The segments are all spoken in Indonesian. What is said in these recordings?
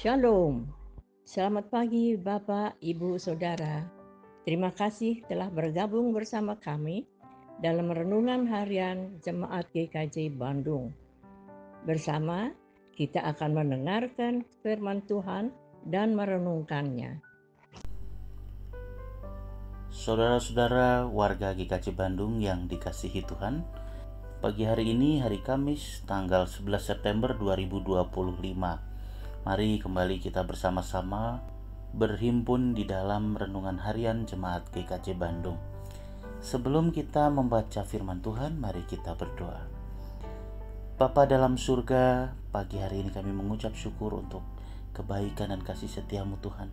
Shalom. Selamat pagi Bapak, Ibu, Saudara. Terima kasih telah bergabung bersama kami dalam renungan harian Jemaat GKJ Bandung. Bersama kita akan mendengarkan firman Tuhan dan merenungkannya. Saudara-saudara warga GKJ Bandung yang dikasihi Tuhan, pagi hari ini hari Kamis tanggal 11 September 2025. Mari kembali kita bersama-sama berhimpun di dalam renungan harian Jemaat GKJ Bandung. Sebelum kita membaca firman Tuhan, mari kita berdoa. Bapa dalam surga, pagi hari ini kami mengucap syukur untuk kebaikan dan kasih setiamu Tuhan.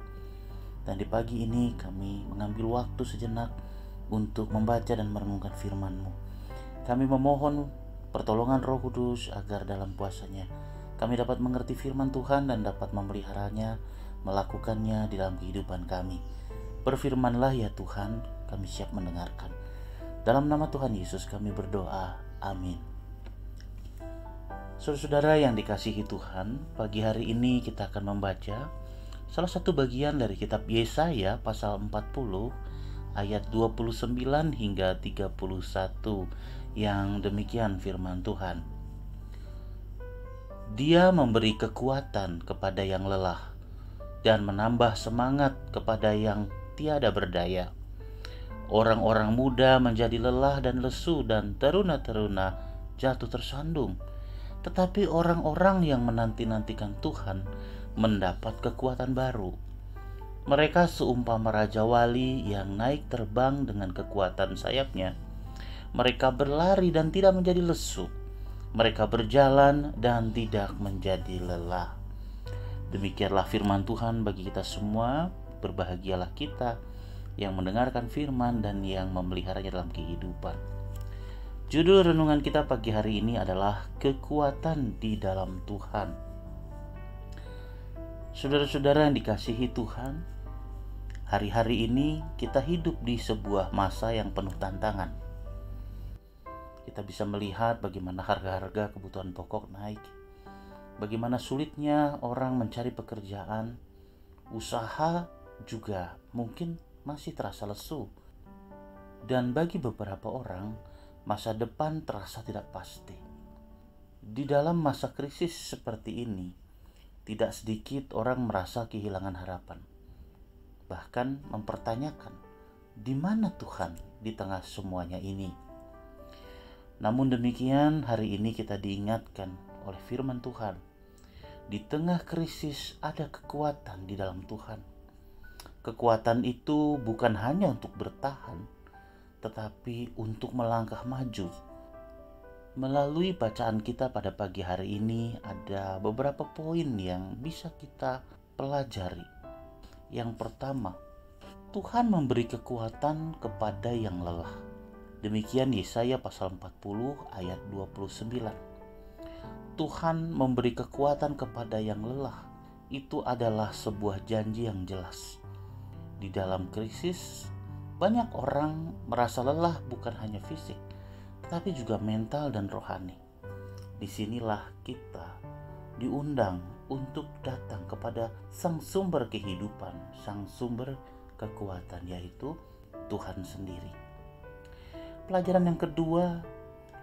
Dan di pagi ini kami mengambil waktu sejenak untuk membaca dan merenungkan firman-Mu. Kami memohon pertolongan Roh Kudus agar dalam puasanya kami dapat mengerti firman Tuhan dan dapat memeliharanya, melakukannya di dalam kehidupan kami. Berfirmanlah ya Tuhan, kami siap mendengarkan. Dalam nama Tuhan Yesus kami berdoa, amin. Saudara-saudara yang dikasihi Tuhan, pagi hari ini kita akan membaca salah satu bagian dari kitab Yesaya pasal 40 ayat 29 hingga 31 yang demikian firman Tuhan. Dia memberi kekuatan kepada yang lelah dan menambah semangat kepada yang tiada berdaya. Orang-orang muda menjadi lelah dan lesu dan teruna-teruna jatuh tersandung. Tetapi orang-orang yang menanti-nantikan Tuhan mendapat kekuatan baru. Mereka seumpama raja wali yang naik terbang dengan kekuatan sayapnya. Mereka berlari dan tidak menjadi lesu. Mereka berjalan dan tidak menjadi lelah. Demikianlah firman Tuhan bagi kita semua. Berbahagialah kita yang mendengarkan firman dan yang memeliharanya dalam kehidupan. Judul renungan kita pagi hari ini adalah kekuatan di dalam Tuhan. Saudara-saudara yang dikasihi Tuhan, hari-hari ini kita hidup di sebuah masa yang penuh tantangan. Kita bisa melihat bagaimana harga-harga kebutuhan pokok naik, bagaimana sulitnya orang mencari pekerjaan, usaha juga mungkin masih terasa lesu. Dan bagi beberapa orang, masa depan terasa tidak pasti. Di dalam masa krisis seperti ini, tidak sedikit orang merasa kehilangan harapan. Bahkan mempertanyakan, di mana Tuhan di tengah semuanya ini? Namun demikian, hari ini kita diingatkan oleh firman Tuhan. Di tengah krisis ada kekuatan di dalam Tuhan. Kekuatan itu bukan hanya untuk bertahan, tetapi untuk melangkah maju. Melalui bacaan kita pada pagi hari ini ada beberapa poin yang bisa kita pelajari. Yang pertama, Tuhan memberi kekuatan kepada yang lelah. Demikian Yesaya pasal 40 ayat 29. Tuhan memberi kekuatan kepada yang lelah. Itu adalah sebuah janji yang jelas. Di dalam krisis, banyak orang merasa lelah bukan hanya fisik, tapi juga mental dan rohani. Disinilah kita diundang untuk datang kepada sang sumber kehidupan, sang sumber kekuatan, yaitu Tuhan sendiri. Pelajaran yang kedua,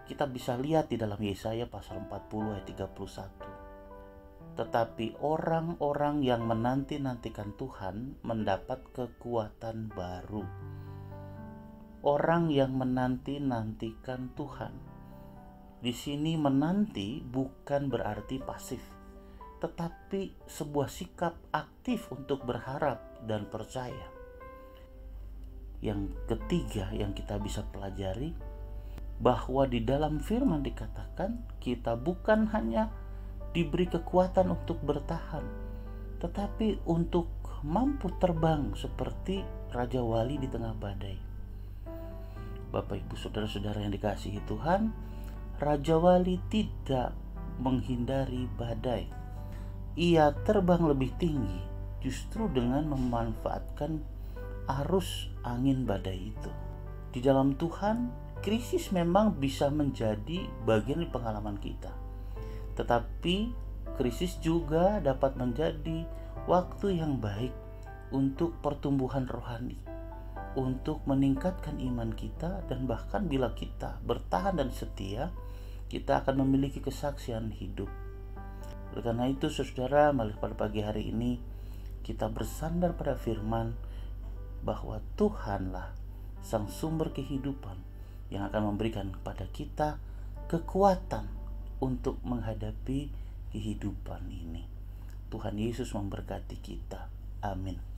kita bisa lihat di dalam Yesaya pasal 40 ayat 31. Tetapi orang-orang yang menanti-nantikan Tuhan mendapat kekuatan baru. Orang yang menanti-nantikan Tuhan. Di sini menanti bukan berarti pasif, tetapi sebuah sikap aktif untuk berharap dan percaya. Yang ketiga yang kita bisa pelajari, bahwa di dalam firman dikatakan kita bukan hanya diberi kekuatan untuk bertahan, tetapi untuk mampu terbang seperti Raja Wali di tengah badai. Bapak Ibu Saudara-saudara yang dikasihi Tuhan, Raja Wali tidak menghindari badai. Ia terbang lebih tinggi justru dengan memanfaatkan arus angin badai itu. Di dalam Tuhan, krisis memang bisa menjadi bagian dari pengalaman kita. Tetapi krisis juga dapat menjadi waktu yang baik untuk pertumbuhan rohani, untuk meningkatkan iman kita, dan bahkan bila kita bertahan dan setia, kita akan memiliki kesaksian hidup. Oleh karena itu, saudara, pada pagi hari ini kita bersandar pada firman bahwa Tuhanlah sang sumber kehidupan yang akan memberikan kepada kita kekuatan untuk menghadapi kehidupan ini. Tuhan Yesus memberkati kita. Amin.